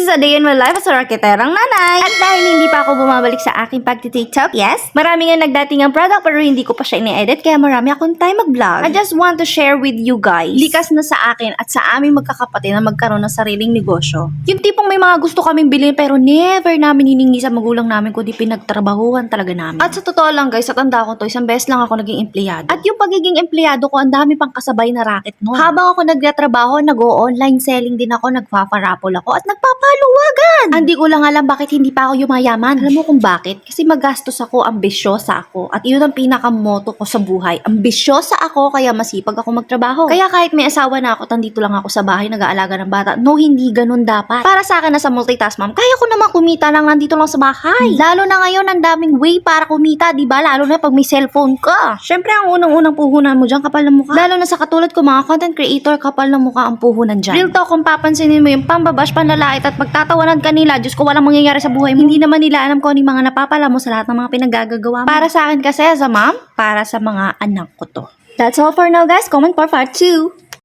is a day in my life as a raketerang nanay. At dahil hindi pa ako bumabalik sa aking pagti-TikTok, yes, marami nga nagdating ang product pero hindi ko pa siya ini-edit kaya marami akong time mag-vlog. I just want to share with you guys. Likas na sa akin at sa aming magkakapatid na magkaroon ng sariling negosyo. Yung tipong may mga gusto kaming bilhin pero never namin hiningi sa magulang namin kundi pinagtrabahuhan talaga namin. At sa totoo lang guys, sa tanda ko to, isang beses lang ako naging empleyado. At yung pagiging empleyado ko, ang dami pang kasabay na racket no. Habang ako nagtatrabaho, nag-o-online selling din ako, nagpaparapol ako at nagpapaluwagan. Hindi ko lang alam bakit hindi pa ako yumayaman. Alam mo kung bakit? Kasi magastos ako, ambisyosa ako. At yun ang pinakamoto ko sa buhay. Ambisyosa ako, kaya masipag ako magtrabaho. Kaya kahit may asawa na ako, tandito lang ako sa bahay, nag-aalaga ng bata. No, hindi ganun dapat. Para sa akin na sa multitask mom, kaya ko naman kumita lang nandito lang sa bahay. Lalo na ngayon, ang daming way para kumita, di ba? Lalo na pag may cellphone ka. Syempre, ang unang-unang puhunan mo dyan, kapal ng mukha. Lalo na sa katulad ko, mga content creator, kapal ng mukha ang puhunan dyan. Real talk, kung papansinin mo yung pambabash, panlalait at pagtatawanan kanila, Diyos ko, walang mangyayari sa buhay mo. Hindi naman nila alam kung ano yung mga napapala mo sa lahat ng mga pinagagagawa mo. Para sa akin kasi as a mom, para sa mga anak ko to. That's all for now guys. Comment for part 2.